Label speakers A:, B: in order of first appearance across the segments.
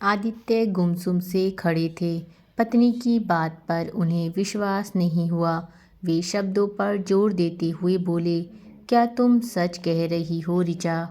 A: आदित्य गुमसुम से खड़े थे। पत्नी की बात पर उन्हें विश्वास नहीं हुआ। वे शब्दों पर जोर देते हुए बोले, क्या तुम सच कह रही हो ऋचा?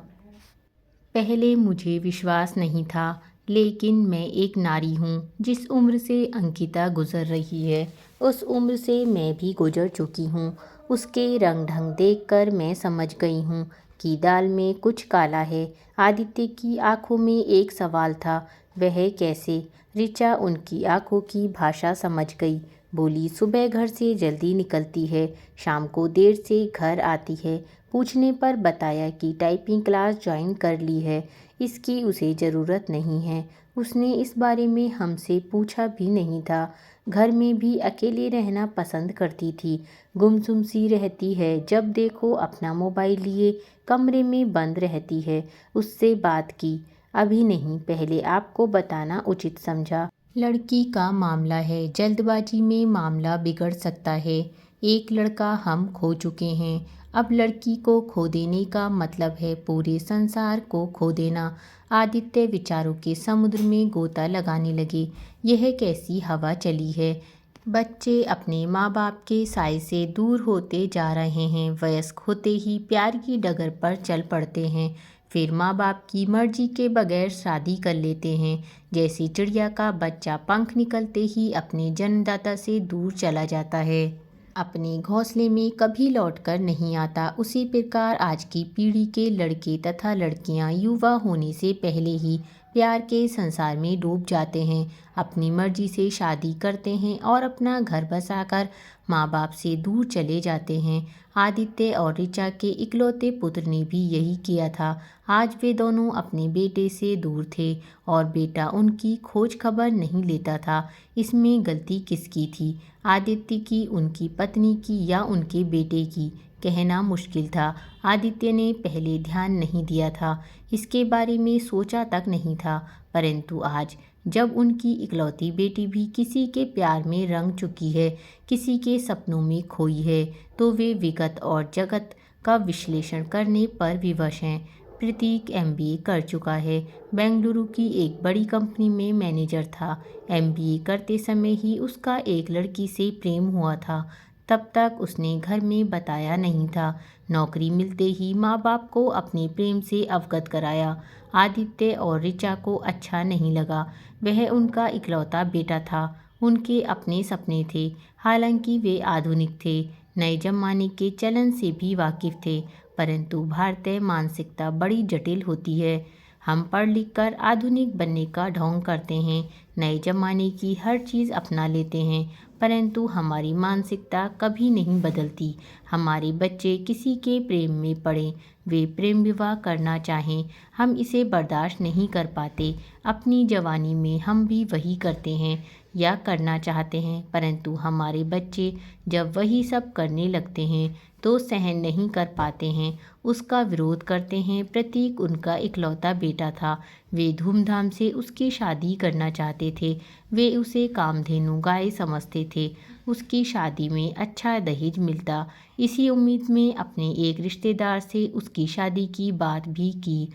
A: पहले मुझे विश्वास नहीं था, लेकिन मैं एक नारी हूँ। जिस उम्र से अंकिता गुजर रही है, उस उम्र से मैं भी गुजर चुकी हूँ। उसके रंग ढंग देखकर मैं समझ गई हूँ कि दाल में कुछ काला है। आदित्य की आंखों में एक सवाल था, वह कैसे? ऋचा उनकी आंखों की भाषा समझ गई। बोली, सुबह घर से जल्दी निकलती है, शाम को देर से घर आती है। पूछने पर बताया कि टाइपिंग क्लास ज्वाइन कर ली है, इसकी उसे ज़रूरत नहीं है। उसने इस बारे में हमसे पूछा भी नहीं था। घर में भी अकेले रहना पसंद करती थी। गुमसुम सी रहती है, जब देखो अपना मोबाइल लिए कमरे में बंद रहती है। उससे बात की, अभी नहीं, पहले आपको बताना उचित समझा। लड़की का मामला है, जल्दबाजी में मामला बिगड़ सकता है। एक लड़का हम खो चुके हैं, अब लड़की को खो देने का मतलब है पूरे संसार को खो देना। आदित्य विचारों के समुद्र में गोता लगाने लगे। यह कैसी हवा चली है? बच्चे अपने माँ बाप के साए से दूर होते जा रहे हैं। वयस्क होते ही प्यार की डगर पर चल पड़ते हैं, फिर माँ बाप की मर्जी के बगैर शादी कर लेते हैं। जैसी चिड़िया का बच्चा पंख निकलते ही अपने जन्मदाता से दूर चला जाता है, अपने घोंसले में कभी लौटकर नहीं आता, उसी प्रकार आज की पीढ़ी के लड़के तथा लड़कियां युवा होने से पहले ही प्यार के संसार में डूब जाते हैं। अपनी मर्जी से शादी करते हैं और अपना घर बसाकर माँ बाप से दूर चले जाते हैं। आदित्य और ऋचा के इकलौते पुत्र ने भी यही किया था। आज वे दोनों अपने बेटे से दूर थे और बेटा उनकी खोज खबर नहीं लेता था। इसमें गलती किसकी थी? आदित्य की, उनकी पत्नी की या उनके बेटे की? कहना मुश्किल था। आदित्य ने पहले ध्यान नहीं दिया था, इसके बारे में सोचा तक नहीं था, परंतु आज जब उनकी इकलौती बेटी भी किसी के प्यार में रंग चुकी है, किसी के सपनों में खोई है, तो वे विगत और जगत का विश्लेषण करने पर विवश हैं। प्रतीक एमबीए कर चुका है, बेंगलुरु की एक बड़ी कंपनी में मैनेजर था। एमबीए करते समय ही उसका एक लड़की से प्रेम हुआ था। तब तक उसने घर में बताया नहीं था। नौकरी मिलते ही माँ बाप को अपने प्रेम से अवगत कराया। आदित्य और ऋचा को अच्छा नहीं लगा। वह उनका इकलौता बेटा था, उनके अपने सपने थे। हालांकि वे आधुनिक थे, नए जमाने के चलन से भी वाकिफ थे, परंतु भारतीय मानसिकता बड़ी जटिल होती है। हम पढ़ लिख कर आधुनिक बनने का ढोंग करते हैं, नए जमाने की हर चीज़ अपना लेते हैं, परंतु हमारी मानसिकता कभी नहीं बदलती। हमारे बच्चे किसी के प्रेम में पड़े, वे प्रेम विवाह करना चाहें, हम इसे बर्दाश्त नहीं कर पाते। अपनी जवानी में हम भी वही करते हैं या करना चाहते हैं, परंतु हमारे बच्चे जब वही सब करने लगते हैं तो सहन नहीं कर पाते हैं, उसका विरोध करते हैं। प्रतीक उनका इकलौता बेटा था, वे धूमधाम से उसकी शादी करना चाहते थे। वे उसे कामधेनु गाय समझते थे। उसकी शादी में अच्छा दहेज मिलता, इसी उम्मीद में अपने एक रिश्तेदार से उसकी शादी की बात भी की।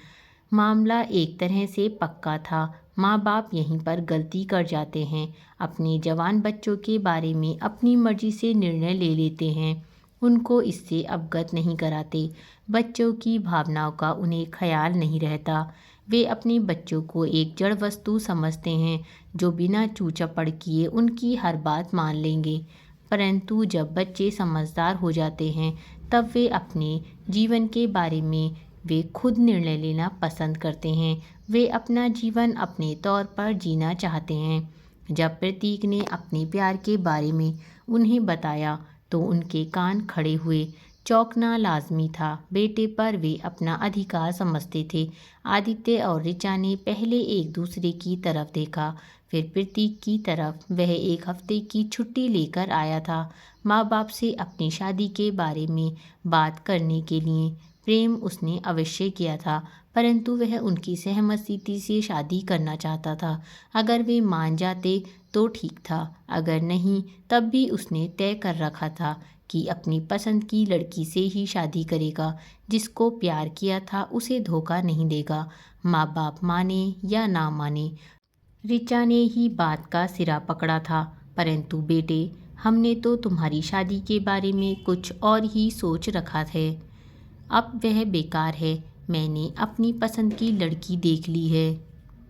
A: मामला एक तरह से पक्का था। माँ बाप यहीं पर गलती कर जाते हैं, अपने जवान बच्चों के बारे में अपनी मर्जी से निर्णय ले लेते हैं, उनको इससे अवगत नहीं कराते। बच्चों की भावनाओं का उन्हें ख्याल नहीं रहता। वे अपने बच्चों को एक जड़ वस्तु समझते हैं जो बिना चू चपड़ किए उनकी हर बात मान लेंगे, परंतु जब बच्चे समझदार हो जाते हैं तब वे अपने जीवन के बारे में वे खुद निर्णय लेना पसंद करते हैं। वे अपना जीवन अपने तौर पर जीना चाहते हैं। जब प्रतीक ने अपने प्यार के बारे में उन्हें बताया तो उनके कान खड़े हुए। चौंकना लाजमी था, बेटे पर वे अपना अधिकार समझते थे। आदित्य और ऋचा ने पहले एक दूसरे की तरफ देखा, फिर प्रतीक की तरफ। वह एक हफ्ते की छुट्टी लेकर आया था, माँ बाप से अपनी शादी के बारे में बात करने के लिए। प्रेम उसने अवश्य किया था, परंतु वह उनकी सहमति से शादी करना चाहता था। अगर वे मान जाते तो ठीक था, अगर नहीं तब भी उसने तय कर रखा था कि अपनी पसंद की लड़की से ही शादी करेगा। जिसको प्यार किया था उसे धोखा नहीं देगा, माँ बाप माने या ना माने। ऋचा ने ही बात का सिरा पकड़ा था। परंतु बेटे, हमने तो तुम्हारी शादी के बारे में कुछ और ही सोच रखा है। अब वह बेकार है। मैंने अपनी पसंद की लड़की देख ली है।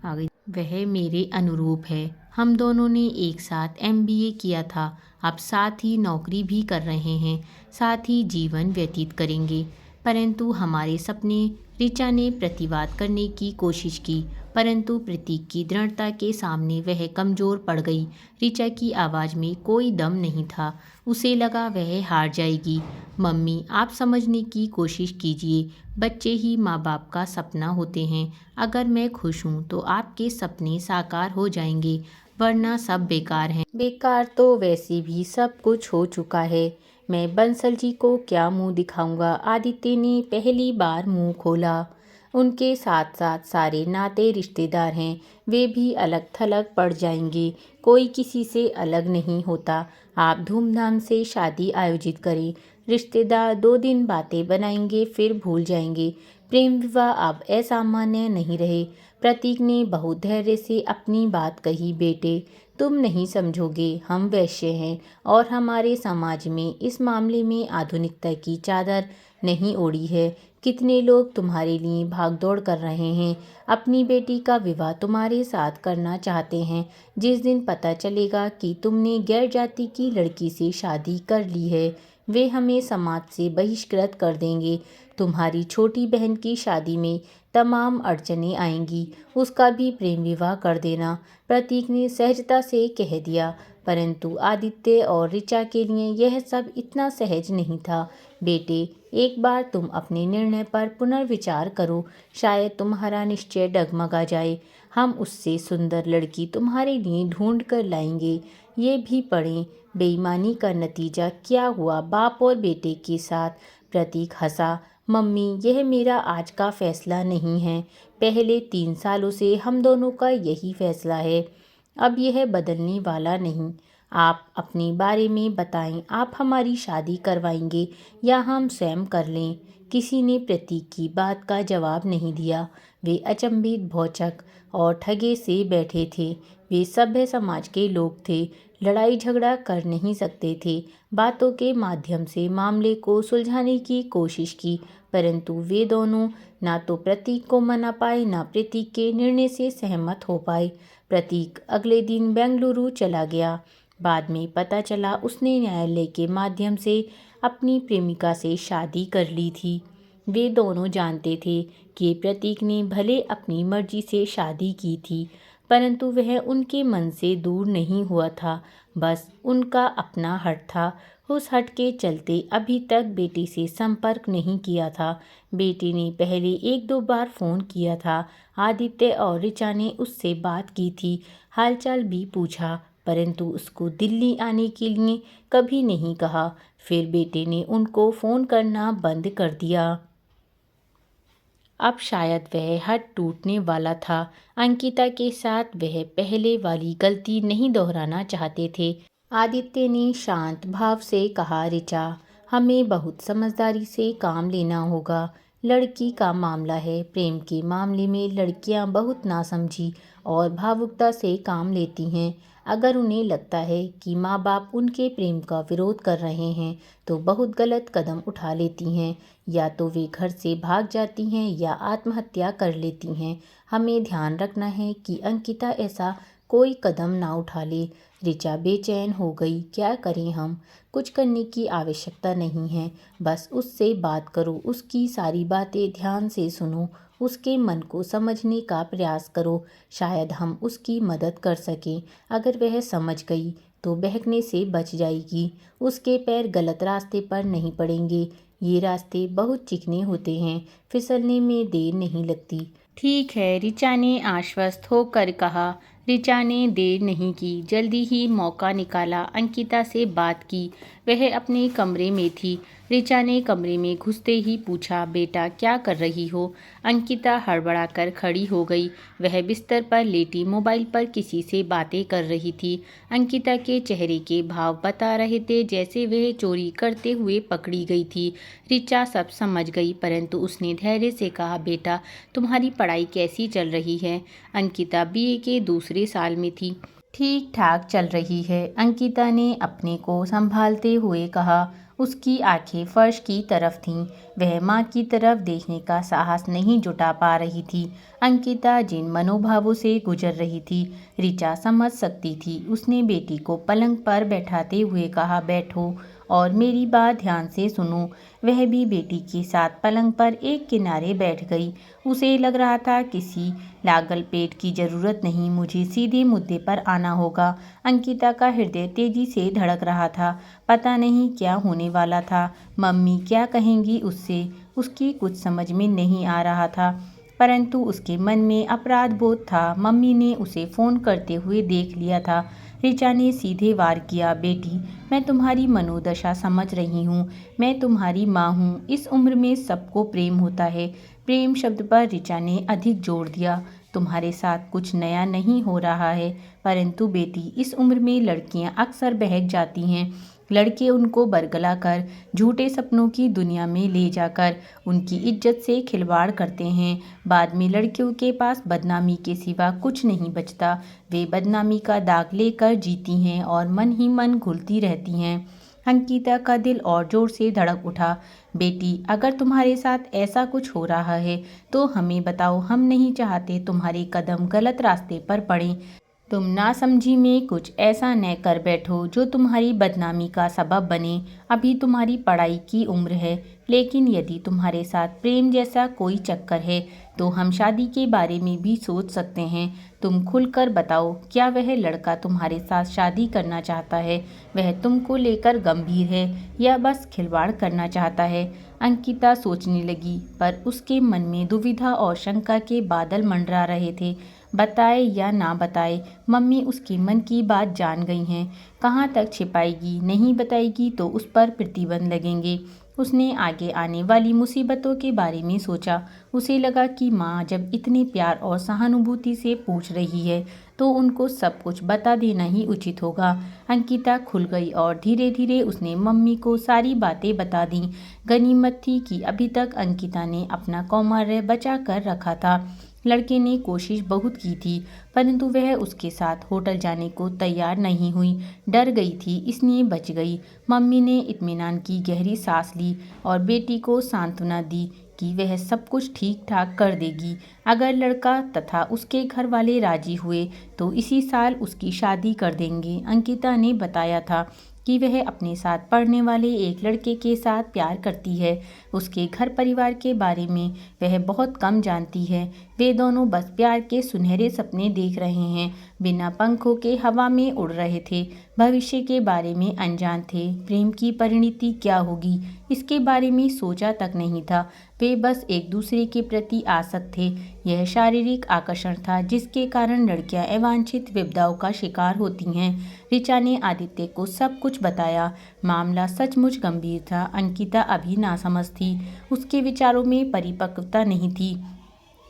A: आगे, वह मेरे अनुरूप है। हम दोनों ने एक साथ एमबीए किया था। अब साथ ही नौकरी भी कर रहे हैं, साथ ही जीवन व्यतीत करेंगे। परंतु हमारे सपने। ऋचा ने प्रतिवाद करने की कोशिश की, परंतु प्रतीक की दृढ़ता के सामने वह कमज़ोर पड़ गई। ऋचा की आवाज़ में कोई दम नहीं था। उसे लगा वह हार जाएगी। मम्मी, आप समझने की कोशिश कीजिए। बच्चे ही माँ बाप का सपना होते हैं। अगर मैं खुश हूँ तो आपके सपने साकार हो जाएंगे, वरना सब बेकार हैं। बेकार तो वैसे भी सब कुछ हो चुका है। मैं बंसल जी को क्या मुंह दिखाऊंगा? आदित्य ने पहली बार मुंह खोला। उनके साथ साथ सारे नाते रिश्तेदार हैं, वे भी अलग थलग पड़ जाएंगे। कोई किसी से अलग नहीं होता। आप धूमधाम से शादी आयोजित करें। रिश्तेदार 2 दिन बातें बनाएंगे, फिर भूल जाएंगे। प्रेम विवाह अब असामान्य नहीं रहे। प्रतीक ने बहुत धैर्य से अपनी बात कही। बेटे, तुम नहीं समझोगे, हम वैश्य हैं और हमारे समाज में इस मामले में आधुनिकता की चादर नहीं ओढ़ी है। कितने लोग तुम्हारे लिए भागदौड़ कर रहे हैं, अपनी बेटी का विवाह तुम्हारे साथ करना चाहते हैं। जिस दिन पता चलेगा कि तुमने गैर जाति की लड़की से शादी कर ली है, वे हमें समाज से बहिष्कृत कर देंगे। तुम्हारी छोटी बहन की शादी में तमाम अड़चनें आएंगी, उसका भी प्रेम विवाह कर देना। प्रतीक ने सहजता से कह दिया। परंतु आदित्य और ऋचा के लिए यह सब इतना सहज नहीं था। बेटे, एक बार तुम अपने निर्णय पर पुनर्विचार करो। शायद तुम्हारा निश्चय डगमगा जाए। हम उससे सुंदर लड़की तुम्हारे लिए ढूंढ कर लाएंगे। ये भी पढ़ें, बेईमानी का नतीजा क्या हुआ बाप और बेटे के साथ। प्रतीक हंसा। मम्मी, यह मेरा आज का फैसला नहीं है। पहले 3 सालों से हम दोनों का यही फैसला है। अब यह बदलने वाला नहीं। आप अपने बारे में बताएं, आप हमारी शादी करवाएंगे या हम स्वयं कर लें? किसी ने प्रतीक की बात का जवाब नहीं दिया। वे अचंभित, भौचक और ठगे से बैठे थे। वे सभ्य समाज के लोग थे, लड़ाई झगड़ा कर नहीं सकते थे। बातों के माध्यम से मामले को सुलझाने की कोशिश की, परंतु वे दोनों ना तो प्रतीक को मना पाए, ना प्रतीक के निर्णय से सहमत हो पाए। प्रतीक अगले दिन बेंगलुरु चला गया। बाद में पता चला उसने न्यायालय के माध्यम से अपनी प्रेमिका से शादी कर ली थी। वे दोनों जानते थे कि प्रतीक ने भले अपनी मर्जी से शादी की थी, परंतु वह उनके मन से दूर नहीं हुआ था। बस उनका अपना हट था। उस हट के चलते अभी तक बेटी से संपर्क नहीं किया था। बेटी ने पहले 1-2 बार फ़ोन किया था। आदित्य और ऋचा ने उससे बात की थी, हालचाल भी पूछा, परंतु उसको दिल्ली आने के लिए कभी नहीं कहा। फिर बेटे ने उनको फ़ोन करना बंद कर दिया। अब शायद वह हट टूटने वाला था। अंकिता के साथ वह पहले वाली गलती नहीं दोहराना चाहते थे। आदित्य ने शांत भाव से कहा, ऋचा, हमें बहुत समझदारी से काम लेना होगा। लड़की का मामला है। प्रेम के मामले में लड़कियां बहुत नासमझी और भावुकता से काम लेती हैं। अगर उन्हें लगता है कि माँ बाप उनके प्रेम का विरोध कर रहे हैं तो बहुत गलत कदम उठा लेती हैं। या तो वे घर से भाग जाती हैं या आत्महत्या कर लेती हैं। हमें ध्यान रखना है कि अंकिता ऐसा कोई कदम ना उठा ले। ऋचा बेचैन हो गई। क्या करें हम? कुछ करने की आवश्यकता नहीं है। बस उससे बात करो, उसकी सारी बातें ध्यान से सुनो, उसके मन को समझने का प्रयास करो। शायद हम उसकी मदद कर सकें। अगर वह समझ गई तो बहकने से बच जाएगी। उसके पैर गलत रास्ते पर नहीं पड़ेंगे। ये रास्ते बहुत चिकने होते हैं, फिसलने में देर नहीं लगती। ठीक है, ऋचा ने आश्वस्त होकर कहा। ऋचा ने देर नहीं की, जल्दी ही मौका निकाला। अंकिता से बात की। वह अपने कमरे में थी। ऋचा ने कमरे में घुसते ही पूछा, बेटा क्या कर रही हो? अंकिता हड़बड़ाकर खड़ी हो गई। वह बिस्तर पर लेटी मोबाइल पर किसी से बातें कर रही थी। अंकिता के चेहरे के भाव बता रहे थे जैसे वह चोरी करते हुए पकड़ी गई थी। ऋचा सब समझ गई, परंतु उसने धैर्य से कहा, बेटा तुम्हारी पढ़ाई कैसी चल रही है? अंकिता बीए के दूसरे दूसरे साल में थी। ठीक ठाक चल रही है, अंकिता ने अपने को संभालते हुए कहा। उसकी आंखें फर्श की तरफ थीं। वह माँ की तरफ देखने का साहस नहीं जुटा पा रही थी। अंकिता जिन मनोभावों से गुजर रही थी, ऋचा समझ सकती थी। उसने बेटी को पलंग पर बैठाते हुए कहा, बैठो और मेरी बात ध्यान से सुनो। वह भी बेटी के साथ पलंग पर एक किनारे बैठ गई। उसे लग रहा था किसी लागल पेट की जरूरत नहीं, मुझे सीधे मुद्दे पर आना होगा। अंकिता का हृदय तेजी से धड़क रहा था। पता नहीं क्या होने वाला था। मम्मी क्या कहेंगी उससे, उसकी कुछ समझ में नहीं आ रहा था। परंतु उसके मन में अपराध बोध था। मम्मी ने उसे फ़ोन करते हुए देख लिया था। ऋचा ने सीधे वार किया, बेटी मैं तुम्हारी मनोदशा समझ रही हूँ। मैं तुम्हारी माँ हूँ। इस उम्र में सबको प्रेम होता है। प्रेम शब्द पर ऋचा ने अधिक जोर दिया। तुम्हारे साथ कुछ नया नहीं हो रहा है, परंतु बेटी इस उम्र में लड़कियाँ अक्सर बहक जाती हैं। लड़के उनको बरगला कर झूठे सपनों की दुनिया में ले जाकर उनकी इज्जत से खिलवाड़ करते हैं। बाद में लड़कियों के पास बदनामी के सिवा कुछ नहीं बचता। वे बदनामी का दाग लेकर जीती हैं और मन ही मन घुलती रहती हैं। अंकिता का दिल और जोर से धड़क उठा। बेटी अगर तुम्हारे साथ ऐसा कुछ हो रहा है तो हमें बताओ। हम नहीं चाहते तुम्हारे कदम गलत रास्ते पर पड़ें। तुम नासमझी में कुछ ऐसा न कर बैठो जो तुम्हारी बदनामी का सबब बने। अभी तुम्हारी पढ़ाई की उम्र है, लेकिन यदि तुम्हारे साथ प्रेम जैसा कोई चक्कर है तो हम शादी के बारे में भी सोच सकते हैं। तुम खुलकर बताओ, क्या वह लड़का तुम्हारे साथ शादी करना चाहता है? वह तुमको लेकर गंभीर है या बस खिलवाड़ करना चाहता है? अंकिता सोचने लगी, पर उसके मन में दुविधा और शंका के बादल मंडरा रहे थे। बताए या ना बताए, मम्मी उसके मन की बात जान गई हैं। कहाँ तक छिपाएगी? नहीं बताएगी तो उस पर प्रतिबंध लगेंगे। उसने आगे आने वाली मुसीबतों के बारे में सोचा। उसे लगा कि माँ जब इतने प्यार और सहानुभूति से पूछ रही है तो उनको सब कुछ बता देना ही उचित होगा। अंकिता खुल गई और धीरे धीरे उसने मम्मी को सारी बातें बता दी। गनीमत थी कि अभी तक अंकिता ने अपना कौमार्य बचा कर रखा था। लड़के ने कोशिश बहुत की थी, परंतु वह उसके साथ होटल जाने को तैयार नहीं हुई। डर गई थी, इसलिए बच गई। मम्मी ने इत्मीनान की गहरी सांस ली और बेटी को सांत्वना दी कि वह सब कुछ ठीक ठाक कर देगी। अगर लड़का तथा उसके घर वाले राजी हुए तो इसी साल उसकी शादी कर देंगे। अंकिता ने बताया था कि वह अपने साथ पढ़ने वाले एक लड़के के साथ प्यार करती है। उसके घर परिवार के बारे में वह बहुत कम जानती है। वे दोनों बस प्यार के सुनहरे सपने देख रहे हैं, बिना पंखों के हवा में उड़ रहे थे। भविष्य के बारे में अनजान थे। प्रेम की परिणति क्या होगी इसके बारे में सोचा तक नहीं था। वे बस एक दूसरे के प्रति आसक्त थे। यह शारीरिक आकर्षण था जिसके कारण लड़कियां अवांछित विपदाओं का शिकार होती हैं। ऋचा ने आदित्य को सब कुछ बताया। मामला सचमुच गंभीर था। अंकिता अभी नासमझ थी। उसके विचारों में परिपक्वता नहीं थी।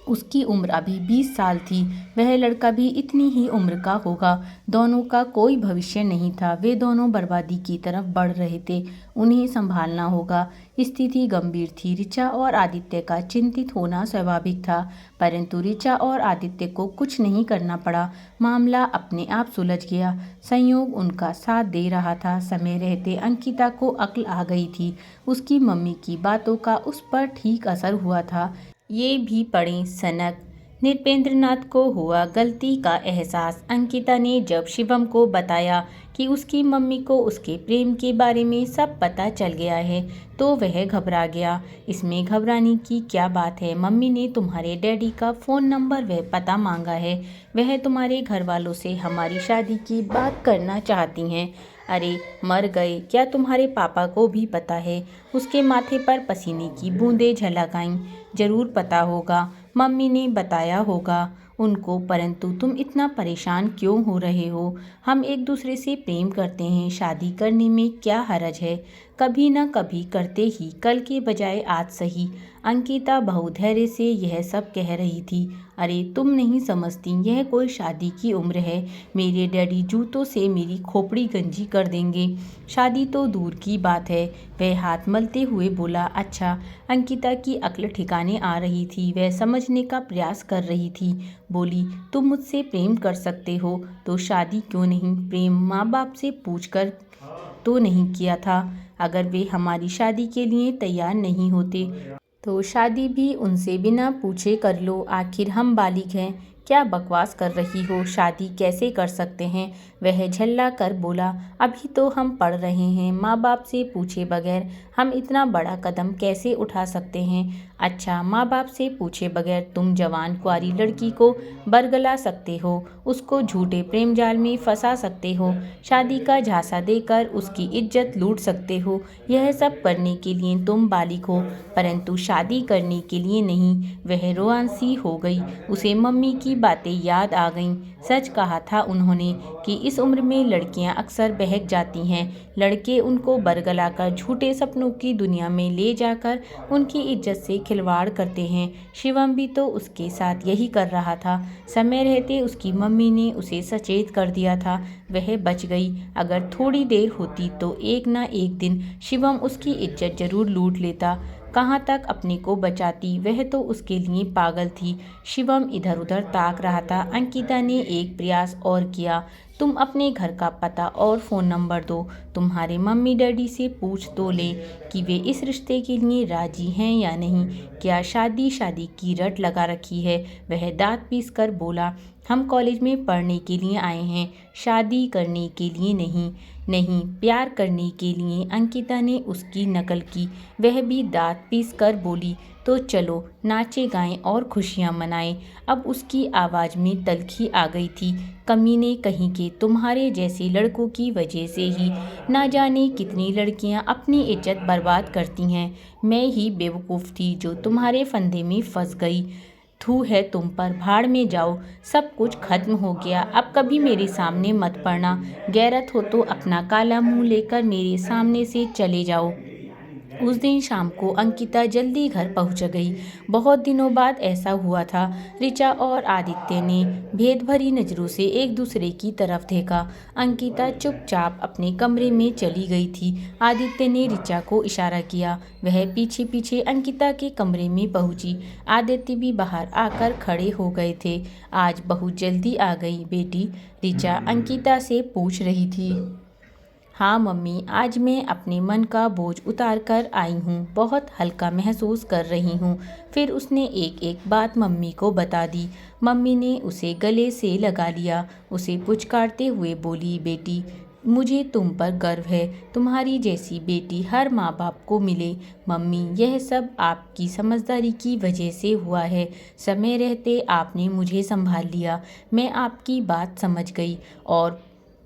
A: उसकी उम्र अभी 20 साल थी। वह लड़का भी इतनी ही उम्र का होगा। दोनों का कोई भविष्य नहीं था। वे दोनों बर्बादी की तरफ बढ़ रहे थे। उन्हें संभालना होगा। स्थिति गंभीर थी। ऋचा और आदित्य का चिंतित होना स्वाभाविक था, परंतु ऋचा और आदित्य को कुछ नहीं करना पड़ा। मामला अपने आप सुलझ गया। संयोग उनका साथ दे रहा था। समय रहते अंकिता को अक्ल आ गई थी। उसकी मम्मी की बातों का उस पर ठीक असर हुआ था। ये भी पढ़ें सनक। नृपेंद्रनाथ को हुआ गलती का एहसास। अंकिता ने जब शिवम को बताया कि उसकी मम्मी को उसके प्रेम के बारे में सब पता चल गया है तो वह घबरा गया। इसमें घबराने की क्या बात है? मम्मी ने तुम्हारे डैडी का फ़ोन नंबर व पता मांगा है। वह तुम्हारे घर वालों से हमारी शादी की बात करना चाहती हैं। अरे मर गए, क्या तुम्हारे पापा को भी पता है? उसके माथे पर पसीने की बूंदें झलक आईं। जरूर पता होगा, मम्मी ने बताया होगा उनको, परंतु तुम इतना परेशान क्यों हो रहे हो? हम एक दूसरे से प्रेम करते हैं, शादी करने में क्या हरज है? कभी न कभी करते ही, कल के बजाय आज सही। अंकिता बहुधैर्य से यह सब कह रही थी। अरे तुम नहीं समझती, यह कोई शादी की उम्र है। मेरे डैडी जूतों से मेरी खोपड़ी गंजी कर देंगे। शादी तो दूर की बात है। वह हाथ मलते हुए बोला। अच्छा। अंकिता की अक्ल ठिकाने आ रही थी। वह समझने का प्रयास कर रही थी। बोली, तुम मुझसे प्रेम कर सकते हो तो शादी क्यों नहीं? प्रेम माँ बाप से पूछकर तो नहीं किया था। अगर वे हमारी शादी के लिए तैयार नहीं होते तो शादी भी उनसे बिना पूछे कर लो। आखिर हम बालिग हैं। क्या बकवास कर रही हो? शादी कैसे कर सकते हैं? वह झल्ला कर बोला। अभी तो हम पढ़ रहे हैं। माँ बाप से पूछे बगैर हम इतना बड़ा कदम कैसे उठा सकते हैं? अच्छा, माँ बाप से पूछे बगैर तुम जवान कुंवारी लड़की को बरगला सकते हो, उसको झूठे प्रेम जाल में फंसा सकते हो, शादी का झांसा देकर उसकी इज्जत लूट सकते हो। यह सब करने के लिए तुम बालिग हो, परंतु शादी करने के लिए नहीं। वह रोआंसी हो गई। उसे मम्मी की बातें याद आ गईं। सच कहा था उन्होंने कि इस उम्र में लड़कियां अक्सर बहक जाती हैं। लड़के उनको बरगलाकर झूठे सपनों की दुनिया में ले जाकर उनकी इज्जत से खिलवाड़ करते हैं। शिवम भी तो उसके साथ यही कर रहा था। समय रहते उसकी मम्मी ने उसे सचेत कर दिया था। वह बच गई। अगर थोड़ी देर होती तो एक ना एक दिन शिवम उसकी इज्जत जरूर लूट लेता। कहाँ तक अपने को बचाती? वह तो उसके लिए पागल थी। शिवम इधर उधर ताक रहा था। अंकिता ने एक प्रयास और किया। तुम अपने घर का पता और फ़ोन नंबर दो। तुम्हारे मम्मी डैडी से पूछ तो ले कि वे इस रिश्ते के लिए राजी हैं या नहीं। क्या शादी शादी की रट लगा रखी है? वह दांत पीस कर बोला। हम कॉलेज में पढ़ने के लिए आए हैं, शादी करने के लिए नहीं। नहीं, प्यार करने के लिए। अंकिता ने उसकी नकल की। वह भी दांत पीस कर बोली। तो चलो नाचे गाएं और खुशियां मनाएं। अब उसकी आवाज़ में तल्खी आ गई थी। कमीने कहीं के, तुम्हारे जैसे लड़कों की वजह से ही ना जाने कितनी लड़कियां अपनी इज्जत बर्बाद करती हैं। मैं ही बेवकूफ़ थी जो तुम्हारे फंदे में फंस गई। थू है तुम पर, भाड़ में जाओ। सब कुछ खत्म हो गया। अब कभी मेरे सामने मत पड़ना। गैरत हो तो अपना काला मुंह लेकर मेरे सामने से चले जाओ। उस दिन शाम को अंकिता जल्दी घर पहुंच गई। बहुत दिनों बाद ऐसा हुआ था। ऋचा और आदित्य ने भेद भरी नज़रों से एक दूसरे की तरफ देखा। अंकिता चुपचाप अपने कमरे में चली गई थी। आदित्य ने ऋचा को इशारा किया। वह पीछे पीछे अंकिता के कमरे में पहुंची। आदित्य भी बाहर आकर खड़े हो गए थे। आज बहुत जल्दी आ गई बेटी? ऋचा अंकिता से पूछ रही थी। हाँ मम्मी, आज मैं अपने मन का बोझ उतार कर आई हूँ। बहुत हल्का महसूस कर रही हूँ। फिर उसने एक एक बात मम्मी को बता दी। मम्मी ने उसे गले से लगा लिया। उसे पुचकारते हुए बोली, बेटी मुझे तुम पर गर्व है। तुम्हारी जैसी बेटी हर माँ बाप को मिले। मम्मी, यह सब आपकी समझदारी की वजह से हुआ है। समय रहते आपने मुझे संभाल लिया। मैं आपकी बात समझ गई और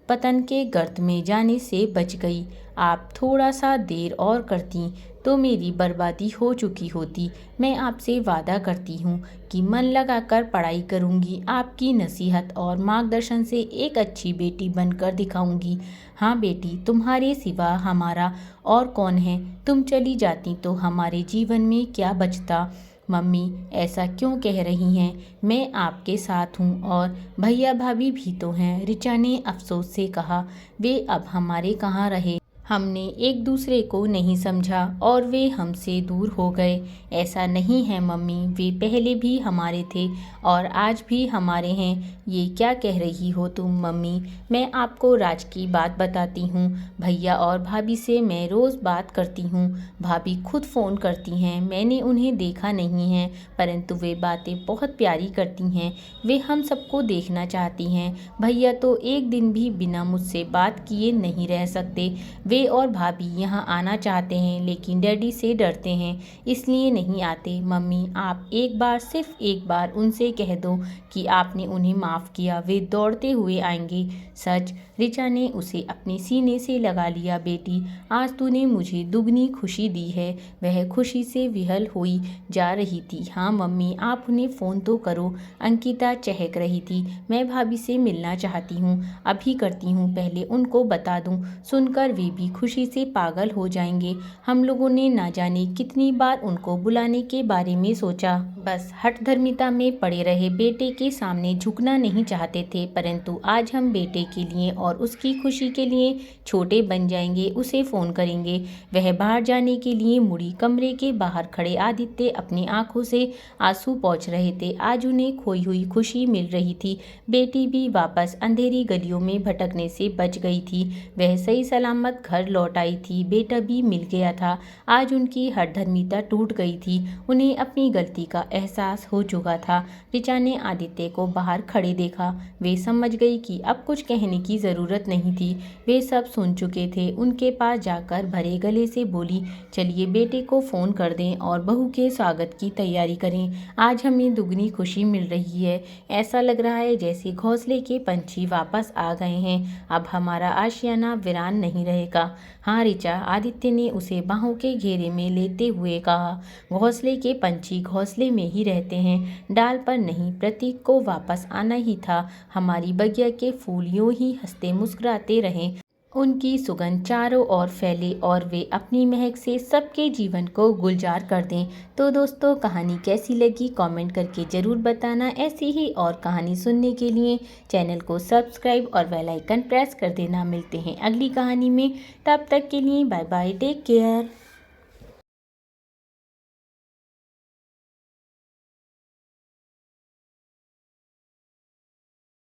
A: पतन के गर्त में जाने से बच गई। आप थोड़ा सा देर और करती तो मेरी बर्बादी हो चुकी होती। मैं आपसे वादा करती हूँ कि मन लगाकर पढ़ाई करूँगी। आपकी नसीहत और मार्गदर्शन से एक अच्छी बेटी बनकर दिखाऊँगी। हाँ बेटी, तुम्हारे सिवा हमारा और कौन है? तुम चली जाती तो हमारे जीवन में क्या बचता? मम्मी, ऐसा क्यों कह रही हैं? मैं आपके साथ हूँ और भैया भाभी भी तो हैं। ऋचा ने अफसोस से कहा। वे अब हमारे कहाँ रहे? हमने एक दूसरे को नहीं समझा और वे हमसे दूर हो गए। ऐसा नहीं है मम्मी, वे पहले भी हमारे थे और आज भी हमारे हैं। ये क्या कह रही हो तुम मम्मी? मैं आपको राज की बात बताती हूँ। भैया और भाभी से मैं रोज़ बात करती हूँ। भाभी खुद फ़ोन करती हैं। मैंने उन्हें देखा नहीं है, परंतु वे बातें बहुत प्यारी करती हैं। वे हम सबको देखना चाहती हैं। भैया तो एक दिन भी बिना मुझसे बात किए नहीं रह सकते। वे और भाभी यहाँ आना चाहते हैं लेकिन डैडी से डरते हैं, इसलिए नहीं आते। मम्मी, आप एक बार, सिर्फ एक बार उनसे कह दो कि आपने उन्हें माफ़ माफ़ किया, वे दौड़ते हुए आएंगे। सच। ऋचा ने उसे अपने सीने से लगा लिया। बेटी, आज तूने मुझे दुगनी खुशी दी है। वह खुशी से विहल हुई जा रही थी। हाँ मम्मी, आप उन्हें फ़ोन तो करो। अंकिता चहक रही थी। मैं भाभी से मिलना चाहती हूँ, अभी करती हूँ, पहले उनको बता दूँ। सुनकर वे भी खुशी से पागल हो जाएंगे। हम लोगों ने ना जाने कितनी बार उनको बुलाने के बारे में सोचा, बस हठधर्मिता में पड़े रहे। बेटे के सामने झुकना नहीं चाहते थे, परंतु आज हम बेटे के लिए और उसकी खुशी के लिए छोटे बन जाएंगे। उसे फ़ोन करेंगे। वह बाहर जाने के लिए मुड़ी। कमरे के बाहर खड़े आदित्य अपनी आंखों से आंसू पोंछ रहे थे। आज उन्हें खोई हुई खुशी मिल रही थी। बेटी भी वापस अंधेरी गलियों में भटकने से बच गई थी। वह सही सलामत घर लौट आई थी। बेटा भी मिल गया था। आज उनकी हठधर्मिता टूट गई थी। उन्हें अपनी गलती का एहसास हो चुका था। ऋचा ने आदित्य को बाहर खड़े देखा। वे समझ गई कि अब कुछ कहने की ज़रूरत नहीं थी। वे सब सुन चुके थे। उनके पास जाकर भरे गले से बोली, चलिए बेटे को फ़ोन कर दें और बहू के स्वागत की तैयारी करें। आज हमें दुगनी खुशी मिल रही है। ऐसा लग रहा है जैसे घोंसले के पंछी वापस आ गए हैं। अब हमारा आशियाना वीरान नहीं रहेगा। हाँ ऋचा, आदित्य ने उसे बाहों के घेरे में लेते हुए कहा। घोंसले के पंछी घोंसले में ही रहते हैं, डाल पर नहीं। प्रतीक को वापस आना ही था। हमारी बगिया के फूल यूं ही हंसते मुस्कुराते रहें, उनकी सुगंध चारों ओर फैले और वे अपनी महक से सबके जीवन को गुलजार कर दें। तो दोस्तों, कहानी कैसी लगी कमेंट करके ज़रूर बताना। ऐसी ही और कहानी सुनने के लिए चैनल को सब्सक्राइब और बेल आइकन प्रेस कर देना। मिलते हैं अगली कहानी में, तब तक के लिए बाय बाय, टेक केयर।